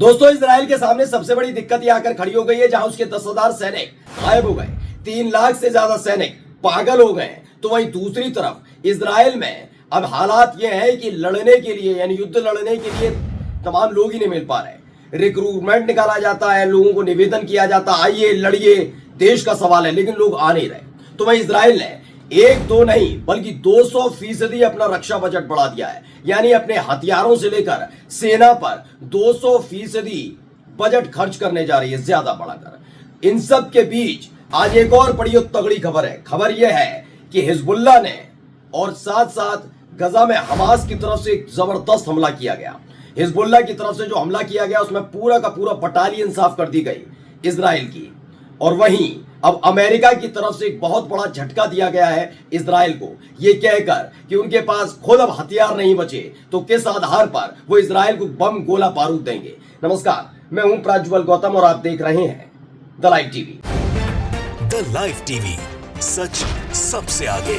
दोस्तों, इजराइल के सामने सबसे बड़ी दिक्कत यह आकर खड़ी हो गई है, जहां उसके 10,000 सैनिक गायब हो गए, 3 लाख से ज्यादा सैनिक पागल हो गए। तो वहीं दूसरी तरफ इजराइल में अब हालात ये है कि लड़ने के लिए यानी युद्ध लड़ने के लिए तमाम लोग ही नहीं मिल पा रहे। रिक्रूटमेंट निकाला जाता है, लोगों को निवेदन किया जाता है आइए लड़िए, देश का सवाल है, लेकिन लोग आ नहीं रहे। तो वहीं इजराइल ने एक दो नहीं बल्कि 200% अपना रक्षा बजट बढ़ा दिया है, यानी अपने हथियारों से लेकर सेना पर 200% बजट खर्च करने जा रही है, ज्यादा बढ़ाकर। इन सब के बीच आज एक और बड़ी और तगड़ी खबर है। खबर यह है कि हिजबुल्लाह ने और साथ साथ गजा में हमास की तरफ से एक जबरदस्त हमला किया गया। हिजबुल्लाह की तरफ से जो हमला किया गया उसमें पूरा का पूरा बटालियन साफ कर दी गई इजराइल की। और वहीं अब अमेरिका की तरफ से एक बहुत बड़ा झटका दिया गया है इजराइल को, ये कहकर कि उनके पास खुद अब हथियार नहीं बचे तो किस आधार पर वो इजराइल को बम गोला बारूद देंगे। नमस्कार, मैं हूं प्रज्वल गौतम और आप देख रहे हैं the live TV. The live TV, सच सबसे आगे।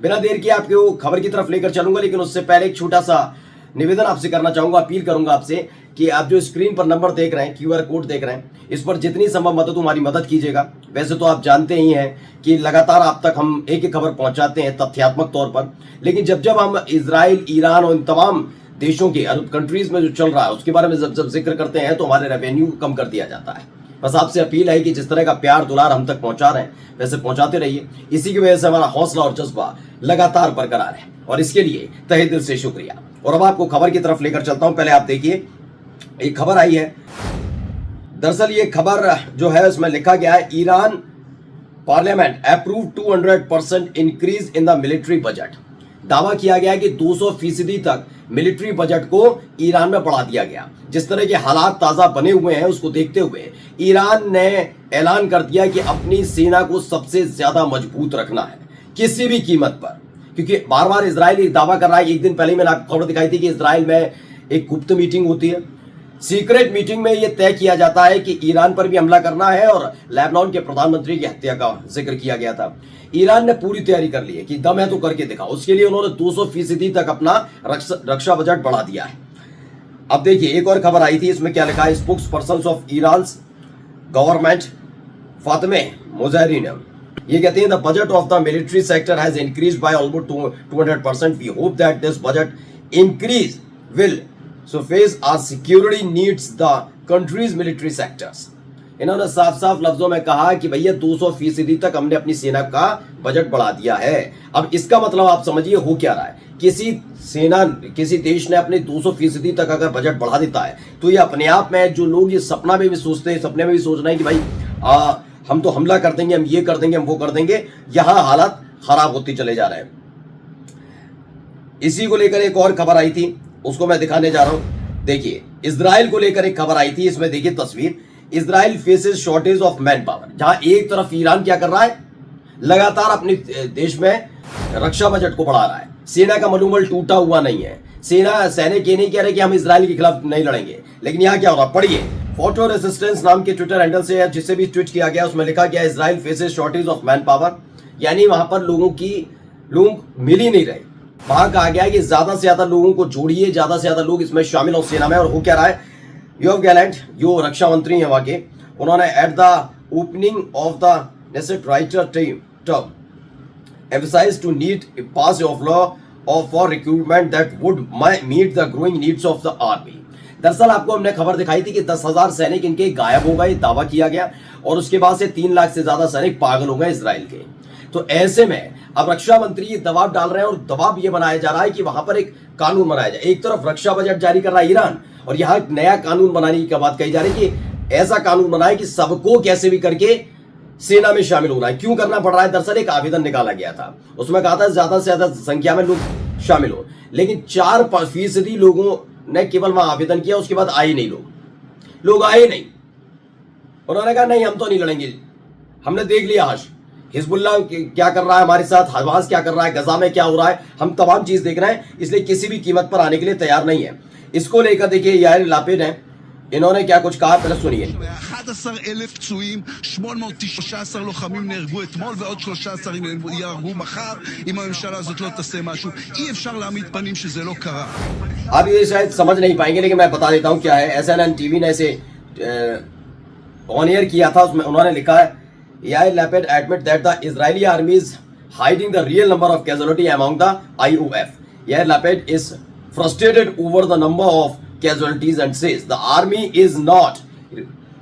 बिना देर किए आपको खबर की तरफ लेकर चलूंगा, लेकिन उससे पहले एक छोटा सा निवेदन आपसे करना चाहूंगा, अपील करूंगा आपसे कि आप जो स्क्रीन पर नंबर देख रहे हैं, क्यूआर कोड देख रहे हैं, इस पर जितनी संभव मदद हमारी मदद कीजिएगा। वैसे तो आप जानते ही हैं कि लगातार आप तक हम एक एक खबर पहुंचाते हैं तथ्यात्मक तौर पर, लेकिन जब जब हम इजराइल, ईरान और इन तमाम देशों के अरब कंट्रीज में जो चल रहा है उसके बारे में जब जब जिक्र करते हैं तो हमारे रेवेन्यू कम कर दिया जाता है। बस आपसे अपील है कि जिस तरह का प्यार दुलार हम तक पहुंचा रहे हैं वैसे पहुंचाते रहिए। इसी की वजह से हमारा हौसला और जज्बा लगातार बरकरार है और इसके लिए तहे दिल से शुक्रिया। और अब आपको खबर की तरफ लेकर चलता हूं। पहले आप देखिए, एक खबर आई है। दरअसल ये खबर जो है उसमें लिखा गया है, Iran parliament approve 200% increase in the military budget. दावा किया गया कि 200% तक मिलिट्री बजट को ईरान में बढ़ा दिया गया। जिस तरह के हालात ताजा बने हुए हैं उसको देखते हुए ईरान ने ऐलान कर दिया कि अपनी सेना को सबसे ज्यादा मजबूत रखना है किसी भी कीमत पर, क्योंकि बार बार इजराइल एक दावा कर रहा है। एक दिन पहले मैंने आपको खबर दिखाई थी कि इजराइल में एक गुप्त मीटिंग होती है, सीक्रेट मीटिंग में यह तय किया जाता है कि ईरान पर भी हमला करना है और लेबनान के प्रधानमंत्री की हत्या का जिक्र किया गया था। ईरान ने पूरी तैयारी कर ली है कि दम है तो करके दिखाओ। उसके लिए उन्होंने 200% तक अपना रक्षा बजट बढ़ा दिया है। अब देखिए, एक और खबर आई थी, इसमें क्या लिखा है, spokesperson of Iran government Fatemeh Mohajerani ने ये कहते हैं, the budget of the military sector has increase by almost 200%। We hope that this budget increase will face our security needs the country's military sectors। इन्होंने साफ साफ लफ्जों में कहा कि भैया 200% तक हमने अपनी सेना का बजट बढ़ा दिया है। अब इसका मतलब आप समझिए हो क्या रहा है, किसी देश ने अपने 200% तक अगर बजट बढ़ा देता है तो ये अपने आप में जो लोग ये सपने में भी सोच रहे हैं कि भाई हम तो हमला कर देंगे, हम ये कर देंगे, हम वो कर देंगे, यहां हालात खराब होते चले जा रहे हैं। इसी को लेकर एक और खबर आई थी, उसको मैं दिखाने जा रहा हूं। देखिए, इजराइल को लेकर एक खबर आई थी, इसमें देखिए तस्वीर, Israel faces shortage of man power. जहां एक तरफ ईरान क्या कर रहा है, लगातार अपने देश में रक्षा बजट को बढ़ा रहा है, सेना का मनोबल टूटा हुआ नहीं है। सैनिक ये नहीं कह रहे कि हम इजराइल के खिलाफ नहीं लड़ेंगे, लेकिन यहां क्या हो रहा, पढ़िए, फोटो रेसिस्टेंस नाम के ट्विटर हैंडल से जिससे भी ट्वीट किया गया उसमें लिखा गया, Israel faces shortage of man power, यानी वहां पर लोग मिल ही नहीं रहे। वहां कहा गया है कि ज्यादा से ज्यादा लोगों को जोड़िए, ज्यादा से ज्यादा लोग इसमें शामिल हो सेना में। और हो क्या रहा है, योव गैलेंट जो रक्षा मंत्री हैं वहां के, उन्होंने at the opening of the Knesset writer term emphasized to need a pass of law for recruitment that would meet the growing needs of the army। दरअसल आपको हमने खबर दिखाई थी कि 10,000 सैनिक इनके गायब हो गए, दावा किया गया, और उसके बाद से 3 लाख से ज्यादा सैनिक पागल हो गए इजराइल के। तो ऐसे में अब रक्षा मंत्री ये दबाव डाल रहे हैं और दबाव ये बनाया जा रहा है कि वहां पर एक कानून बनाया जाए। एक तरफ रक्षा बजट जारी कर रहा है ईरान और यहां नया कानून बनाने की बात कही जा रही है कि ऐसा कानून बनाए कि सबको कैसे भी करके सेना में शामिल होना है। क्यों करना पड़ रहा है, दरअसल एक आवेदन निकाला गया था, उसमें कहा था ज्यादा से ज्यादा संख्या में लोग शामिल हो, लेकिन 4% लोगों ने केवल वहां आवेदन किया, उसके बाद आए नहीं, लोग आए नहीं। उन्होंने कहा नहीं, हम तो नहीं लड़ेंगे, हमने देख लिया आज हिजबुल्लाह क्या कर रहा है हमारे साथ, हमास क्या कर रहा है, गजा में क्या हो रहा है, हम तमाम चीज देख रहे हैं, इसलिए किसी भी कीमत पर आने के लिए तैयार नहीं है। इसको लेकर देखिए यार लापिड है, इन्होंने क्या कुछ कहा, पहले सुनिए। 11,000 פצועים, 813 לוחמים נהרגו אתמול ועוד 13 יהרגו מחר אם הממשלה הזאת לא תעשה משהו. אי אפשר להעמיד פנים שזה לא קרה. आप ये शायद समझ नहीं पाएंगे लेकिन मैं बता देता हूँ क्या है। SNN टीवी ने इसे ऑन एयर किया था, उसमें उन्होंने लिखा है Yair Lapid admit that the Israeli army is hiding the real number of casualty among the IOF. Yair Lapid is frustrated over the number of casualties and says the army is not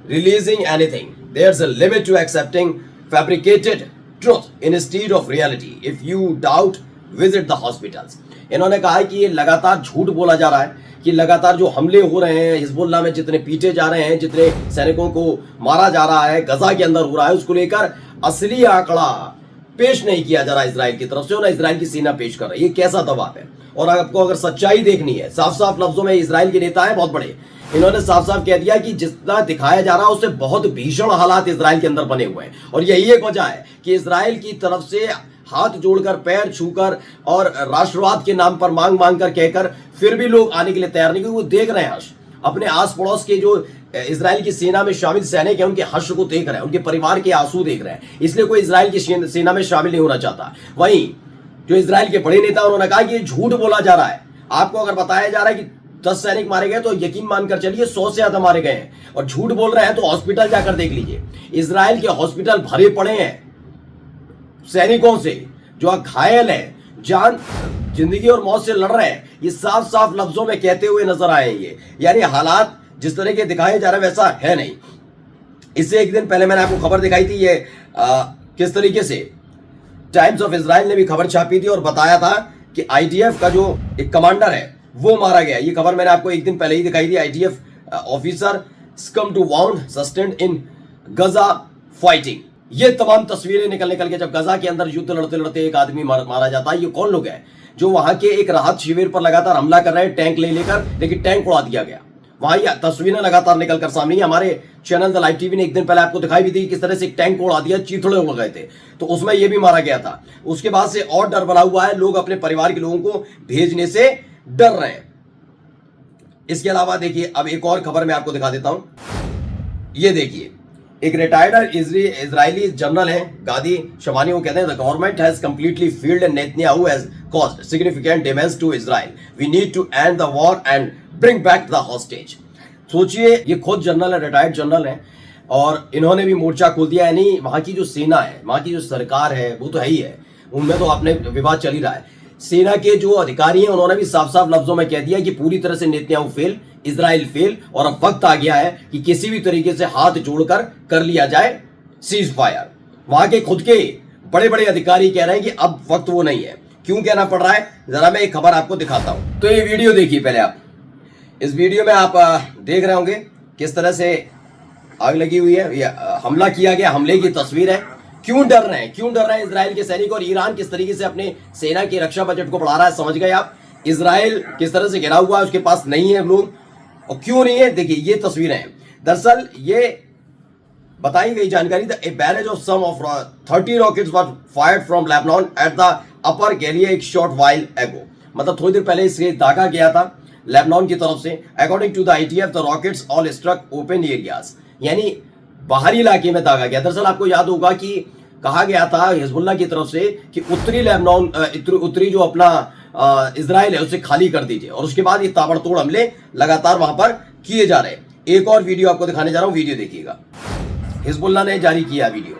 releasing anything. There's a limit to accepting fabricated truth instead of reality. If you doubt, visit the hospitals. इन्होंने कहा है कि ये लगातार झूठ बोला जा रहा है कि लगातार जो हमले हो रहे हैं, हिजबुल्लाह में जितने पीटे जा रहे हैं, जितने सैनिकों को मारा जा रहा है, गजा के अंदर हो रहा है, उसको लेकर असली आंकड़ा पेश नहीं किया जा रहा इजराइल की तरफ से, और इजराइल की सेना पेश कर रही है। ये कैसा दबाव है? और आपको अगर सच्चाई देखनी है, साफ साफ लफ्जों में इजराइल के नेता है बहुत बड़े, इन्होंने साफ साफ कह दिया कि जितना दिखाया जा रहा है उससे बहुत भीषण हालात इजराइल के अंदर बने हुए हैं। और यही एक वजह है कि इजराइल की तरफ से हाथ जोड़कर, पैर छूकर और राष्ट्रवाद के नाम पर मांग मांग कर कहकर फिर भी लोग आने के लिए तैयार नहीं, क्योंकि वो देख रहे हैं अपने आस पड़ोस के जो इजराइल की सेना में शामिल सैनिक हैं, उनके हर्ष को देख रहे हैं, उनके परिवार के आंसू देख रहे हैं, इसलिए कोई इजराइल की सेना में शामिल नहीं होना चाहता। वहीं जो इजराइल के बड़े नेता, उन्होंने कहा कि ये झूठ बोला जा रहा है। आपको अगर बताया जा रहा है कि 10 सैनिक मारे गए तो यकीन मानकर चलिए 100 से ज्यादा मारे गए हैं, और झूठ बोल रहे हैं तो हॉस्पिटल जाकर देख लीजिए, इजराइल के हॉस्पिटल भरे पड़े हैं सैनिकों से जो घायल है, जान जिंदगी और मौत से लड़ रहे हैं। ये साफ साफ लफ्जों में कहते हुए नजर आए ये, यानी हालात जिस तरह के दिखाए जा रहे हैं वैसा है नहीं। इससे एक दिन पहले मैंने आपको खबर दिखाई थी, ये किस तरीके से टाइम्स ऑफ इजराइल ने भी खबर छापी थी और बताया था कि IDF का जो एक कमांडर है वो मारा गया। ये खबर मैंने आपको एक दिन पहले ही दिखाई थी। IDF officer succumbed to wound sustained in Gaza fighting। ये तमाम तस्वीरें निकल के जब गजा के अंदर युद्ध लड़ते लड़ते एक आदमी मारा जाता है। ये कौन लोग हैं जो वहां के एक राहत शिविर पर लगातार हमला कर रहे हैं टैंक लेकर, लेकिन टैंक उड़ा दिया गया। वहां ये तस्वीरें लगातार निकल कर सामने, हमारे चैनल द लाइव टीवी ने एक दिन पहले आपको दिखाई भी थी किस तरह से एक टैंक को उड़ा दिया, चीथड़े उड़ गए थे, तो उसमें ये भी मारा गया था। उसके बाद से और डर बना हुआ है, लोग अपने परिवार के लोगों को भेजने से डर रहे हैं। इसके अलावा देखिए, अब एक और खबर मैं आपको दिखा देता हूं। ये देखिए, एक रिटायर्ड इजरायली जनरल है गादी शमानी, वो कहते हैं the government has completely failed and Netanyahu has caused significant damage to Israel. We need to end the war and bring back the hostage. सोचिए, ये खुद जनरल है, रिटायर्ड जनरल है, और इन्होंने भी मोर्चा खोल दिया। यानी वहां की जो सेना है, वहां की जो सरकार है, वो तो है ही है, उनमें तो अपने विवाद चल ही रहा है। सेना के जो अधिकारी हैं उन्होंने भी साफ साफ लफ्जों में कह दिया कि पूरी तरह से नेतन्याहू फेल, इजराइल फेल, और अब वक्त आ गया है कि किसी भी तरीके से हाथ जोड़कर कर लिया जाए सीज फायर। वहां के खुद के बड़े बड़े अधिकारी कह रहे हैं कि अब वक्त वो नहीं है। क्यों कहना पड़ रहा है, जरा मैं एक खबर आपको दिखाता हूं। तो ये वीडियो देखिए पहले आप। इस वीडियो में आप देख रहे होंगे किस तरह से आग लगी हुई है, हमला किया गया, हमले की तस्वीर है। क्यों डर रहे हैं इजराइल के सैनिक, और ईरान किस तरीके से अपने सेना की रक्षा बजट को बढ़ा रहा है, समझ गए आप। इजराइल किस तरह से घिरा हुआ है, उसके पास नहीं है लोग, और क्यों नहीं है, देखिए ये तस्वीरें हैं। दरअसल ये बताई गई जानकारी, a barrage of some of 30 rockets was fired from Lebanon at the upper Galilee एक short while ago। मतलब थोड़ी देर पहले इसे दागा गया था लेबनान की तरफ से। According to the IDF the rockets all struck open areas, यानी बाहरी इलाके में दागा गया। दरअसल आपको याद होगा कि कहा गया था हिजबुल्लाह की तरफ से कि उत्तरी लेबनान, उत्तरी जो अपना इजराइल है उसे खाली कर दीजिए, और उसके बाद ये ताबड़तोड़ हमले लगातार वहां पर किए जा रहे हैं। एक और वीडियो आपको दिखाने जा रहा हूं, वीडियो देखिएगा। हिजबुल्लाह ने जारी किया वीडियो,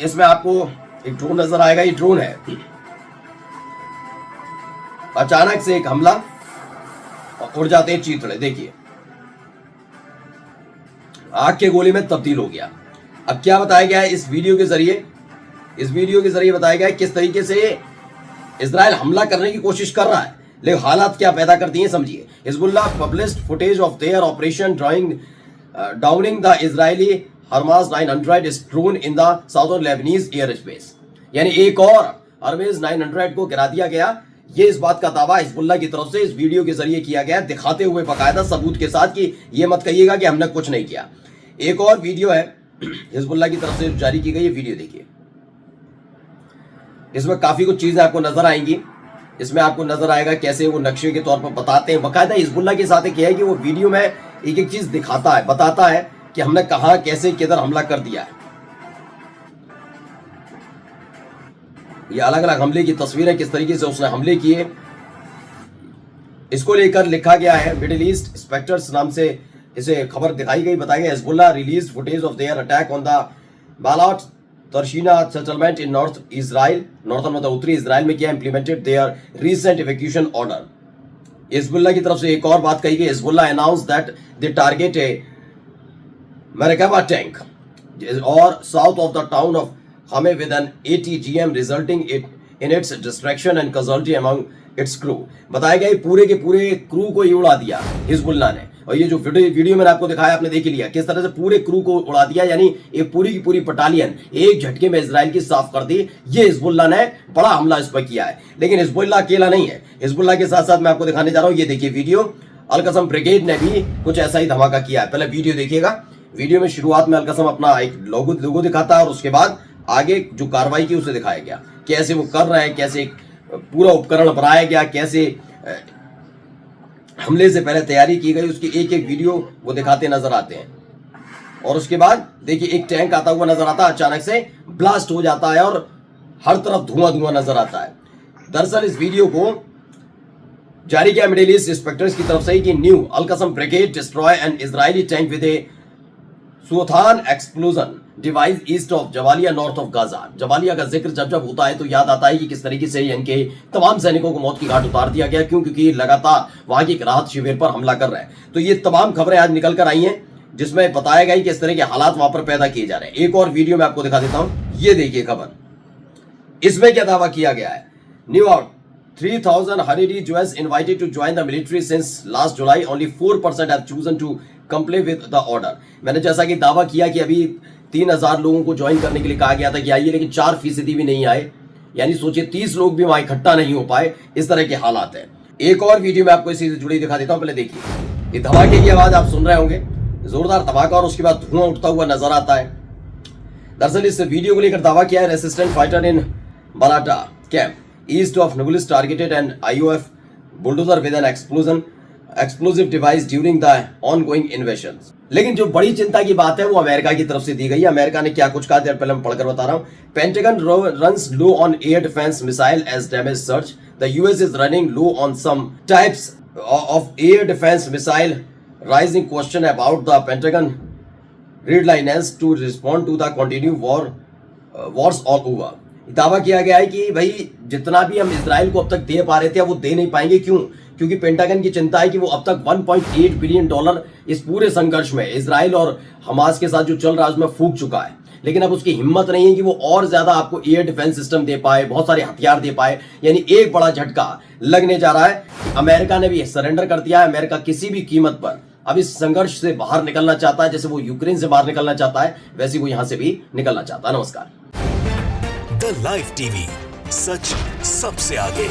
इसमें आपको एक ड्रोन नजर आएगा। ये ड्रोन है, अचानक से एक हमला और उड़ जाते हैं चीथड़े। देखिए, आग के गोले में तब्दील हो गया। अब क्या बताया गया है इस वीडियो के जरिए, बताया गया है किस तरीके से इजराइल हमला करने की कोशिश कर रहा है, लेकिन हालात क्या पैदा करती हैं समझिए। Hezbollah published footage of their operation Downing the Israeli हरमास 900 drone in the southern Lebanese air space, यानी एक और हरमेज 900 को गिरा दिया गया। ये इस बात का दावा हिजबुल्लाह की तरफ से इस वीडियो के जरिए किया गया, दिखाते हुए बाकायदा सबूत के साथ कि ये मत कहिएगा कि हमने कुछ नहीं किया। एक और वीडियो है हिजबुल्लाह की तरफ से जारी की गई, ये वीडियो देखिए। इसमें काफी कुछ चीजें आपको नजर आएंगी। इसमें आपको नजर आएगा कैसे वो नक्शे के तौर पर बताते हैं। बाकायदा हिजबुल्लाह के साथ क्या है कि वो वीडियो में एक एक चीज दिखाता है, बताता है कि हमने कहां कैसे किधर हमला कर दिया है। ये अलग अलग हमले की तस्वीरें, किस तरीके से उसने हमले किए, इसको लेकर लिखा गया है। मिडिल ईस्ट स्पेक्टर्स नाम से इसे खबर दिखाई गई, बताया गया Hezbollah release footage of their attack on the Balat Tarshiha settlement in north Israel, northern मतलब उत्तरी इजराइल में किया implemented their recent evacuation order. Hezbollah की तरफ से एक और बात कही गई, Hezbollah announce that they target a Merkava tank और south of the town of हमें with an ATGM resulting in its destruction and casualty among its crew. बताया गया पूरे के पूरे क्रू को ही उड़ा दिया हिजबुल्लाह ने। और ये जो वीडियो मैंने आपको दिखाया आपने देख ही लिया किस तरह से पूरे क्रू को उड़ा दिया, यानी एक पूरी की पूरी बटालियन एक झटके में इजराइल की साफ कर दी। ये हिजबुल्लाह ने बड़ा हमला इस पर किया है। लेकिन हिजबुल्लाह अकेला नहीं है, हिजबुल्लाह के साथ साथ मैं आपको दिखाने जा रहा हूँ, ये देखिए वीडियो, अलकसम ब्रिगेड ने भी कुछ ऐसा ही धमाका किया है। पहले वीडियो देखिएगा। वीडियो में शुरुआत में अलकसम अपना एक लोगो दिखाता है और उसके बाद आगे जो कार्रवाई की उसे दिखाया गया, कैसे वो कर रहे हैं, कैसे पूरा उपकरण बनाया गया, कैसे हमले से पहले तैयारी की गई, उसकी एक एक वीडियो वो दिखाते नजर आते हैं। और उसके बाद देखिए एक टैंक आता हुआ नजर आता है, अचानक से ब्लास्ट हो जाता है और हर तरफ धुआं धुआं नजर आता है। दरअसल इस वीडियो को जारी किया मिडिल ईस्ट इंस्पेक्टर्स की तरफ से कि new Al Qassam brigade destroy an Israeli tank with a Suthan explosion device east of Jabalia north of Gaza. Jabalia का जिक्र जब जब होता है तो याद आता है कि किस तरीके से इनके तमाम सैनिकों को मौत की घाट उतार दिया गया, क्योंकि लगातार वहां की राहत शिविर पर हमला कर रहे हैं। तो ये तमाम खबरें आज निकल कर आई हैं जिसमें बताया गया कि इस तरह के हालात वहां पर पैदा किए जा रहे हैं। एक और वीडियो में आपको दिखा देता हूं, ये देखिए खबर, इसमें क्या दावा किया गया है। New York 3000 Haredi Jews invited to join the military since last July. Only 4% have chosen to comply with the order. मैंने जैसा कि दावा किया कि अभी 3000 लोगों को ज्वाइन करने के लिए कहा गया था कि आइए, लेकिन 4% भी नहीं आए, यानी सोचिए 30 लोग भी वहां इकट्ठा नहीं हो पाए। इस तरह के हालात है। एक और वीडियो में आपको इसी से जुड़ी दिखा देता हूं, पहले देखिए। ये धमाके की आवाज आप सुन रहे होंगे, जोरदार धमाका और उसके बाद धुआं उठता हुआ नजर आता है। दरअसल इस वीडियो को लेकर दावा किया है resistant fighter in Balata camp east of Nablus targeted an IOF bulldozer with an explosive device during the ongoing invasions. लेकिन जो बड़ी चिंता की बात है वो अमेरिका की तरफ से दी गई है। अमेरिका ने क्या कुछ कहा था पहले मैं पढ़कर बता रहा हूं। Pentagon runs low on air defense missile as damage surge. The US is running low on some types of air defense missile, raising question about the Pentagon readiness to respond to the continued wars all over. दावा किया गया है कि भाई जितना भी हम Israel को अब तक दे पा रहे थे वो दे नहीं पाएंगे। क्यों? क्योंकि पेंटागन की चिंता है कि वो अब तक $1.8 बिलियन इस पूरे संघर्ष में इजराइल और हमास के साथ जो चल रहा है उसमें फूंक चुका है। लेकिन अब उसकी हिम्मत नहीं है कि वो और ज्यादा आपको एयर डिफेंस सिस्टम दे पाए, बहुत सारे हथियार दे पाए। यानी एक बड़ा झटका लगने जा रहा है। अमेरिका ने भी सरेंडर कर दिया है। अमेरिका किसी भी कीमत पर अब इस संघर्ष से बाहर निकलना चाहता है। जैसे वो यूक्रेन से बाहर निकलना चाहता है, वैसे वो यहां से भी निकलना चाहता है। नमस्कार। द लाइव टीवी, सच सबसे आगे।